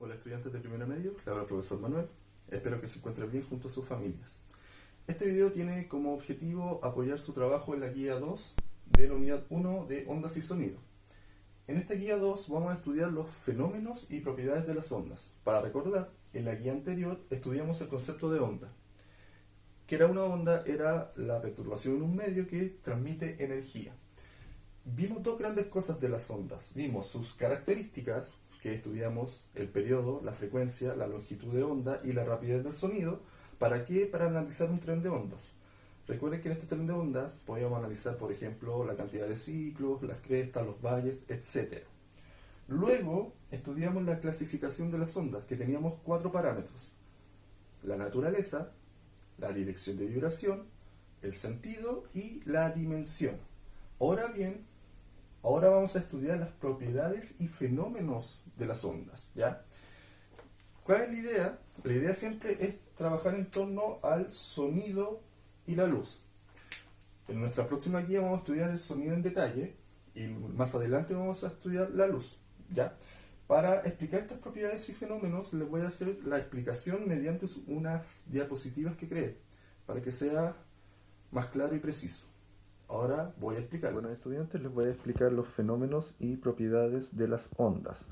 Hola estudiantes de primero medio, le habla el profesor Manuel. Espero que se encuentren bien junto a sus familias. Este video tiene como objetivo apoyar su trabajo en la guía 2 de la unidad 1 de ondas y sonido. En esta guía 2 vamos a estudiar los fenómenos y propiedades de las ondas. Para recordar, en la guía anterior estudiamos el concepto de onda. ¿Qué era una onda? Era la perturbación en un medio que transmite energía. Vimos dos grandes cosas de las ondas. Vimos sus características, que estudiamos el periodo, la frecuencia, la longitud de onda y la rapidez del sonido. ¿Para qué? Para analizar un tren de ondas. Recuerden que en este tren de ondas podíamos analizar, por ejemplo, la cantidad de ciclos, las crestas, los valles, etc. Luego estudiamos la clasificación de las ondas, que teníamos cuatro parámetros: la naturaleza, la dirección de vibración, el sentido y la dimensión. Ahora bien, ahora vamos a estudiar las propiedades y fenómenos de las ondas, ¿ya? ¿Cuál es la idea? La idea siempre es trabajar en torno al sonido y la luz. En nuestra próxima guía vamos a estudiar el sonido en detalle y más adelante vamos a estudiar la luz, ¿ya? Para explicar estas propiedades y fenómenos les voy a hacer la explicación mediante unas diapositivas que creé, para que sea más claro y preciso. Ahora voy a Bueno, explicarles. estudiantes, les voy a explicar los fenómenos y propiedades de las ondas.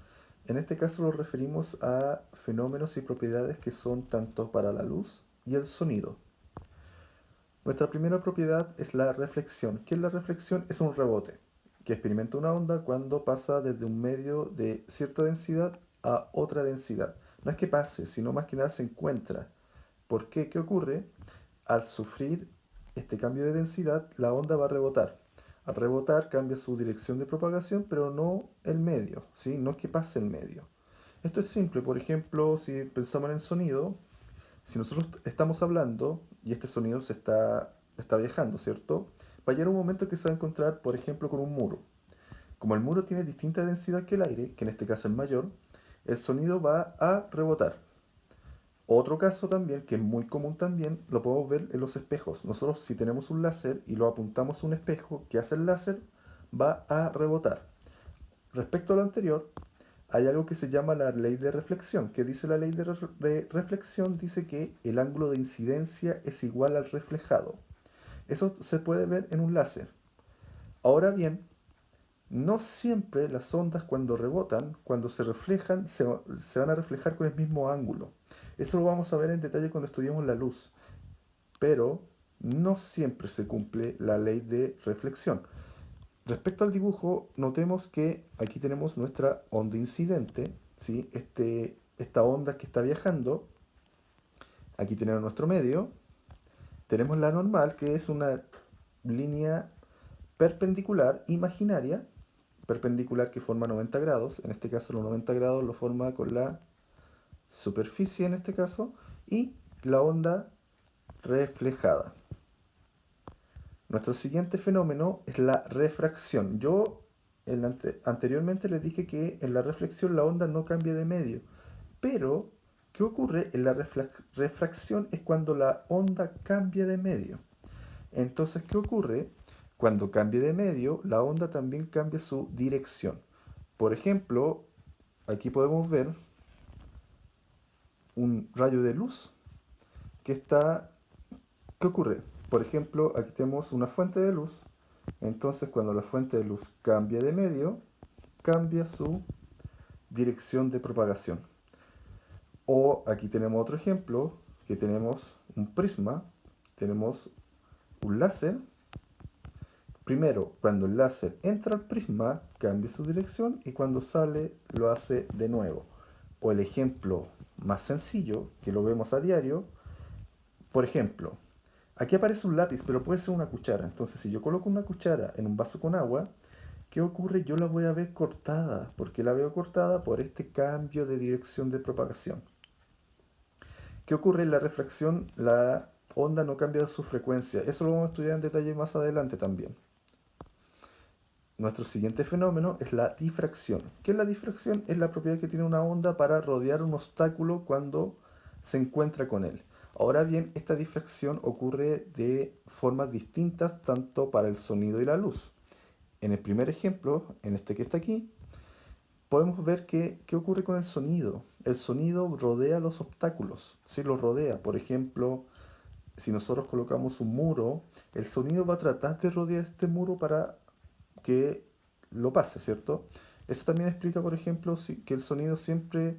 En este caso nos referimos a fenómenos y propiedades que son tanto para la luz y el sonido. Nuestra primera propiedad es la reflexión. ¿Qué es la reflexión? Es un rebote que experimenta una onda cuando pasa desde un medio de cierta densidad a otra densidad. No es que pase, sino más que nada se encuentra. ¿Por qué? ¿Qué ocurre? Al sufrir este cambio de densidad, la onda va a rebotar. Al rebotar cambia su dirección de propagación, pero no el medio, ¿sí? No es que pase el medio. Esto es simple, por ejemplo, si pensamos en el sonido, si nosotros estamos hablando y este sonido está viajando, ¿cierto? Va a llegar un momento que se va a encontrar, por ejemplo, con un muro. Como el muro tiene distinta densidad que el aire, que en este caso es mayor, el sonido va a rebotar. Otro caso también, que es muy común también, lo podemos ver en los espejos. Nosotros si tenemos un láser y lo apuntamos a un espejo, ¿qué hace el láser? Va a rebotar. Respecto a lo anterior, hay algo que se llama la ley de reflexión. ¿Qué dice la ley de reflexión? Dice que el ángulo de incidencia es igual al reflejado. Eso se puede ver en un láser. Ahora bien, no siempre las ondas cuando rebotan, cuando se reflejan, se van a reflejar con el mismo ángulo. Eso lo vamos a ver en detalle cuando estudiemos la luz. Pero no siempre se cumple la ley de reflexión. Respecto al dibujo, notemos que aquí tenemos nuestra onda incidente, ¿sí? Esta onda que está viajando, aquí tenemos nuestro medio, tenemos la normal, que es una línea perpendicular imaginaria, perpendicular que forma 90 grados, en este caso los 90 grados lo forma con la superficie en este caso, y la onda reflejada. Nuestro siguiente fenómeno es la refracción. Yo anteriormente les dije que en la reflexión la onda no cambia de medio, pero ¿qué ocurre en la refracción? Es cuando la onda cambia de medio. Entonces, ¿qué ocurre? Cuando cambia de medio, la onda también cambia su dirección. Por ejemplo, aquí podemos ver un rayo de luz que está... ¿Qué ocurre? Por ejemplo, aquí tenemos una fuente de luz. Entonces, cuando la fuente de luz cambia de medio, cambia su dirección de propagación. O aquí tenemos otro ejemplo, que tenemos un prisma, tenemos un láser. Primero, cuando el láser entra al prisma, cambia su dirección y cuando sale lo hace de nuevo. O el ejemplo más sencillo, que lo vemos a diario, por ejemplo, aquí aparece un lápiz, pero puede ser una cuchara. Entonces, si yo coloco una cuchara en un vaso con agua, ¿qué ocurre? Yo la voy a ver cortada. ¿Por qué la veo cortada? Por este cambio de dirección de propagación. ¿Qué ocurre en la refracción? La onda no cambia su frecuencia. Eso lo vamos a estudiar en detalle más adelante también. Nuestro siguiente fenómeno es la difracción. ¿Qué es la difracción? Es la propiedad que tiene una onda para rodear un obstáculo cuando se encuentra con él. Ahora bien, esta difracción ocurre de formas distintas tanto para el sonido y la luz. En el primer ejemplo, en este que está aquí, podemos ver qué ocurre con el sonido. El sonido rodea los obstáculos, ¿sí? Los rodea. Por ejemplo, si nosotros colocamos un muro, el sonido va a tratar de rodear este muro para que lo pase, ¿cierto? Eso también explica, por ejemplo, que el sonido siempre,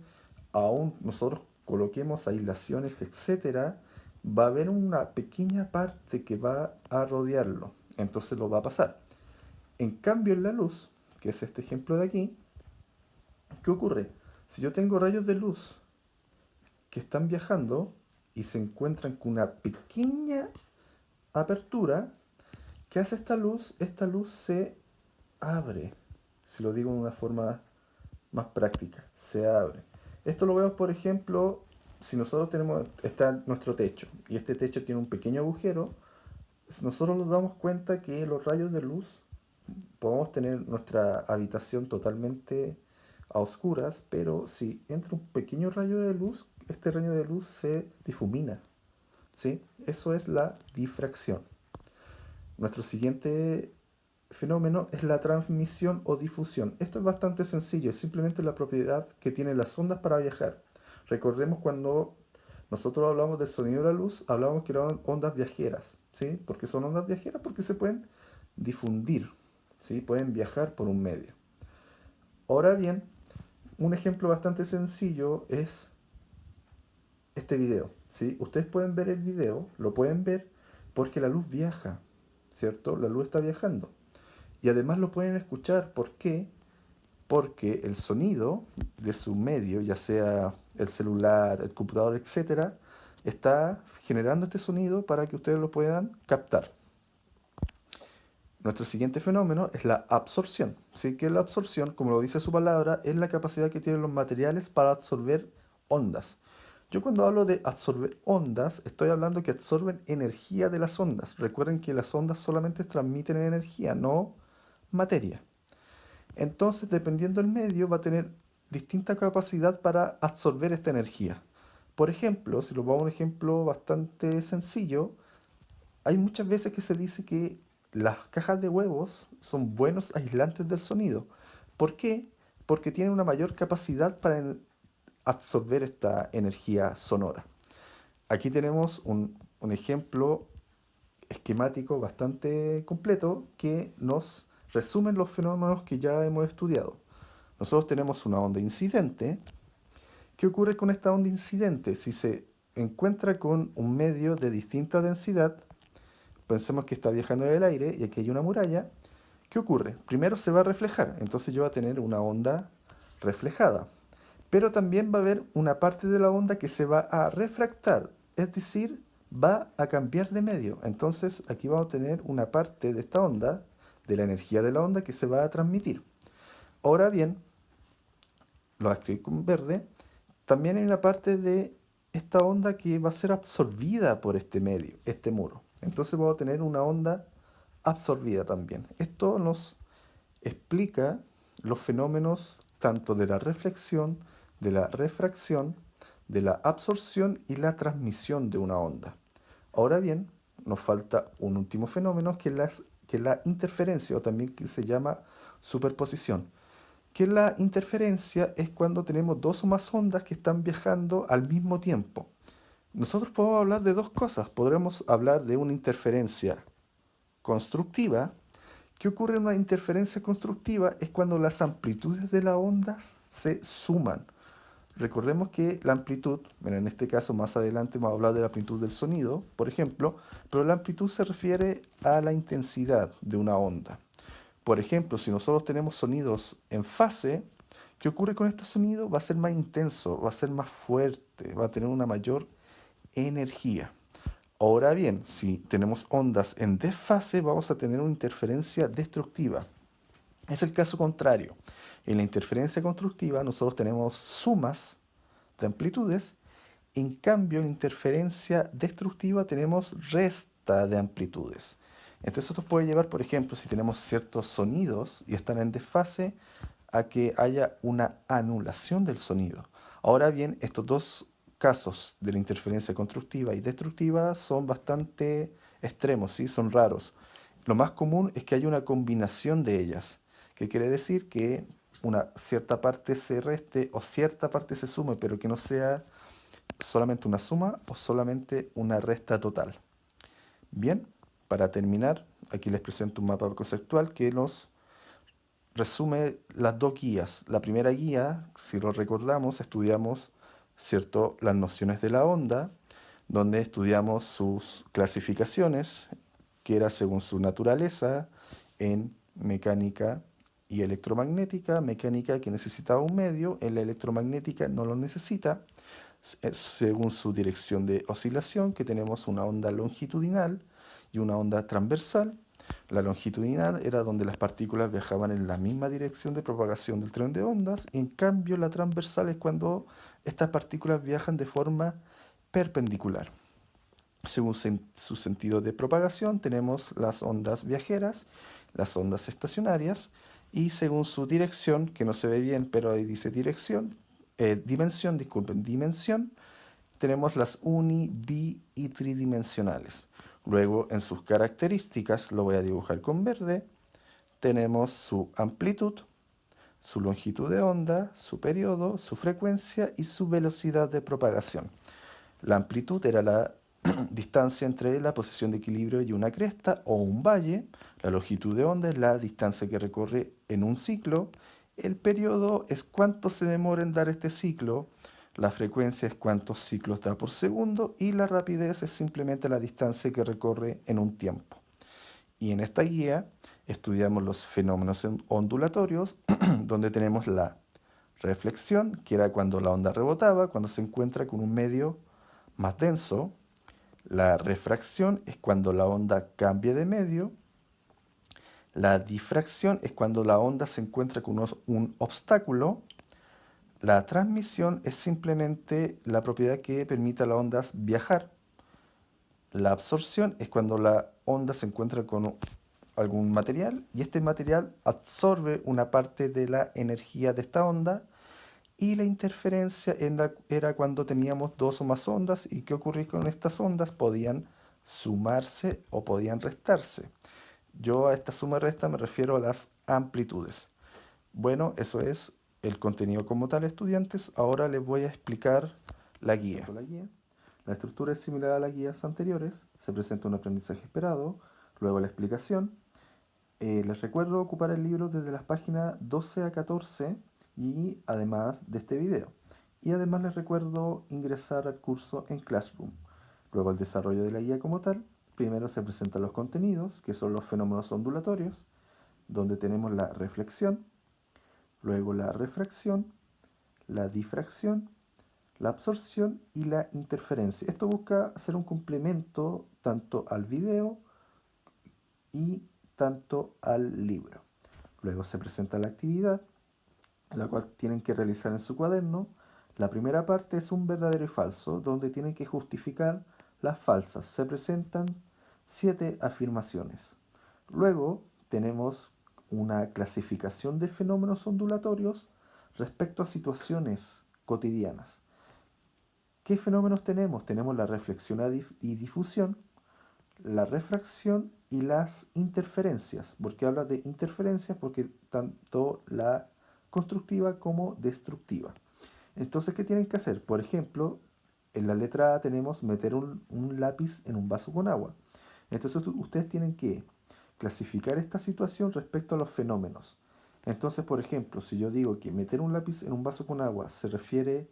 aún nosotros coloquemos aislaciones, etcétera, va a haber una pequeña parte que va a rodearlo, entonces lo va a pasar. En cambio, en la luz, que es este ejemplo de aquí, ¿qué ocurre? Si yo tengo rayos de luz que están viajando y se encuentran con una pequeña apertura, ¿qué hace esta luz? Esta luz se abre, si lo digo de una forma más práctica, se abre. Esto lo vemos, por ejemplo, si nosotros tenemos, está nuestro techo y este techo tiene un pequeño agujero, nosotros nos damos cuenta que los rayos de luz, podemos tener nuestra habitación totalmente a oscuras, pero si entra un pequeño rayo de luz, este rayo de luz se difumina, ¿sí? Eso es la difracción. Nuestro siguiente fenómeno es la transmisión o difusión. Esto es bastante sencillo, es simplemente la propiedad que tienen las ondas para viajar. Recordemos cuando nosotros hablamos del sonido de la luz, hablamos que eran ondas viajeras, ¿sí? ¿Por qué son ondas viajeras? Porque se pueden difundir, ¿sí? Pueden viajar por un medio. Ahora bien, un ejemplo bastante sencillo es este video, ¿sí? Ustedes pueden ver el video, lo pueden ver porque la luz viaja, ¿cierto? La luz está viajando. Y además lo pueden escuchar. ¿Por qué? Porque el sonido de su medio, ya sea el celular, el computador, etcétera, está generando este sonido para que ustedes lo puedan captar. Nuestro siguiente fenómeno es la absorción. ¿Sí? Que la absorción, como lo dice su palabra, es la capacidad que tienen los materiales para absorber ondas. Yo cuando hablo de absorber ondas, estoy hablando que absorben energía de las ondas. Recuerden que las ondas solamente transmiten energía, no materia. Entonces, dependiendo del medio, va a tener distinta capacidad para absorber esta energía. Por ejemplo, si lo vamos a un ejemplo bastante sencillo, hay muchas veces que se dice que las cajas de huevos son buenos aislantes del sonido. ¿Por qué? Porque tienen una mayor capacidad para absorber esta energía sonora. Aquí tenemos un ejemplo esquemático bastante completo que nos resumen los fenómenos que ya hemos estudiado. Nosotros tenemos una onda incidente. ¿Qué ocurre con esta onda incidente? Si se encuentra con un medio de distinta densidad, pensemos que está viajando en el aire y aquí hay una muralla, ¿qué ocurre? Primero se va a reflejar, entonces yo voy a tener una onda reflejada. Pero también va a haber una parte de la onda que se va a refractar, es decir, va a cambiar de medio. Entonces aquí vamos a tener una parte de esta onda, de la energía de la onda que se va a transmitir. Ahora bien, lo voy a escribir con verde, también hay una parte de esta onda que va a ser absorbida por este medio, este muro. Entonces vamos a tener una onda absorbida también. Esto nos explica los fenómenos tanto de la reflexión, de la refracción, de la absorción y la transmisión de una onda. Ahora bien, nos falta un último fenómeno que es la interferencia o también que se llama superposición. Que la interferencia es cuando tenemos dos o más ondas que están viajando al mismo tiempo. Nosotros podemos hablar de dos cosas. Podremos hablar de una interferencia constructiva. ¿Qué ocurre en una interferencia constructiva? Es cuando las amplitudes de las ondas se suman. Recordemos que la amplitud, bueno, en este caso más adelante vamos a hablar de la amplitud del sonido, por ejemplo, pero la amplitud se refiere a la intensidad de una onda. Por ejemplo, si nosotros tenemos sonidos en fase, ¿qué ocurre con este sonido? Va a ser más intenso, va a ser más fuerte, va a tener una mayor energía. Ahora bien, si tenemos ondas en desfase, vamos a tener una interferencia destructiva. Es el caso contrario. En la interferencia constructiva nosotros tenemos sumas de amplitudes, en cambio en la interferencia destructiva tenemos resta de amplitudes. Entonces esto puede llevar, por ejemplo, si tenemos ciertos sonidos y están en desfase, a que haya una anulación del sonido. Ahora bien, estos dos casos de la interferencia constructiva y destructiva son bastante extremos, ¿sí? Son raros. Lo más común es que haya una combinación de ellas, que quiere decir que una cierta parte se reste o cierta parte se sume, pero que no sea solamente una suma o solamente una resta total. Bien, para terminar, aquí les presento un mapa conceptual que nos resume las dos guías. La primera guía, si lo recordamos, estudiamos, ¿cierto?, las nociones de la onda, donde estudiamos sus clasificaciones, que era según su naturaleza, en mecánica y electromagnética. Mecánica que necesitaba un medio, en la electromagnética no lo necesita, según su dirección de oscilación, que tenemos una onda longitudinal y una onda transversal. La longitudinal era donde las partículas viajaban en la misma dirección de propagación del tren de ondas, y en cambio la transversal es cuando estas partículas viajan de forma perpendicular. Según su sentido de propagación tenemos las ondas viajeras, las ondas estacionarias, y según su dirección, que no se ve bien, pero ahí dice dimensión, tenemos las uni, bi y tridimensionales. Luego, en sus características, lo voy a dibujar con verde, tenemos su amplitud, su longitud de onda, su periodo, su frecuencia y su velocidad de propagación. La amplitud era la distancia entre la posición de equilibrio y una cresta o un valle. La longitud de onda es la distancia que recorre en un ciclo. El periodo es cuánto se demora en dar este ciclo. La frecuencia es cuántos ciclos da por segundo. Y la rapidez es simplemente la distancia que recorre en un tiempo. Y en esta guía estudiamos los fenómenos ondulatorios, donde tenemos la reflexión, que era cuando la onda rebotaba, cuando se encuentra con un medio más denso. La refracción es cuando la onda cambia de medio. La difracción es cuando la onda se encuentra con un obstáculo. La transmisión es simplemente la propiedad que permite a las ondas viajar. La absorción es cuando la onda se encuentra con algún material y este material absorbe una parte de la energía de esta onda. Y la interferencia era cuando teníamos dos o más ondas, y qué ocurría con estas ondas, podían sumarse o podían restarse. Yo a esta suma y resta me refiero a las amplitudes. Bueno, eso es el contenido como tal, estudiantes. Ahora les voy a explicar la guía. La estructura es similar a las guías anteriores. Se presenta un aprendizaje esperado, luego la explicación. Les recuerdo ocupar el libro desde las páginas 12 a 14 y además de este video. Y además les recuerdo ingresar al curso en Classroom. Luego el desarrollo de la guía como tal. Primero se presentan los contenidos, que son los fenómenos ondulatorios, donde tenemos la reflexión, luego la refracción, la difracción, la absorción y la interferencia. Esto busca hacer un complemento tanto al video y tanto al libro. Luego se presenta la actividad, la cual tienen que realizar en su cuaderno. La primera parte es un verdadero y falso, donde tienen que justificar las falsas. Se presentan 7 afirmaciones. Luego tenemos una clasificación de fenómenos ondulatorios respecto a situaciones cotidianas. ¿Qué fenómenos tenemos? Tenemos la reflexión y difusión, la refracción y las interferencias. ¿Por qué habla de interferencias? Porque tanto la constructiva como destructiva. Entonces, ¿qué tienen que hacer? Por ejemplo, en la letra A tenemos meter un lápiz en un vaso con agua. Entonces, ustedes tienen que clasificar esta situación respecto a los fenómenos. Entonces, por ejemplo, si yo digo que meter un lápiz en un vaso con agua se refiere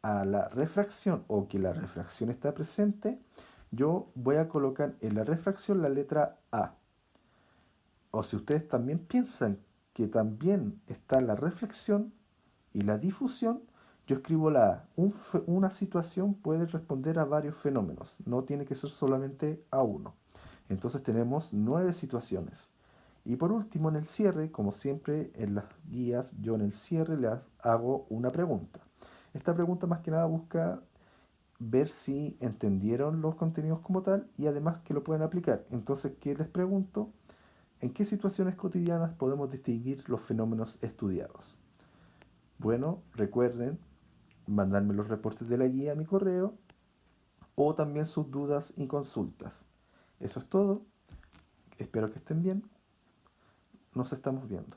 a la refracción o que la refracción está presente, yo voy a colocar en la refracción la letra A. O si ustedes también piensan que también está la reflexión y la difusión, yo escribo la A. Una situación puede responder a varios fenómenos, no tiene que ser solamente a uno. Entonces tenemos 9 situaciones. Y por último, en el cierre, como siempre en las guías, yo en el cierre les hago una pregunta. Esta pregunta más que nada busca ver si entendieron los contenidos como tal y además que lo pueden aplicar. Entonces, ¿qué les pregunto? ¿En qué situaciones cotidianas podemos distinguir los fenómenos estudiados? Bueno, recuerden mandarme los reportes de la guía a mi correo o también sus dudas y consultas. Eso es todo. Espero que estén bien. Nos estamos viendo.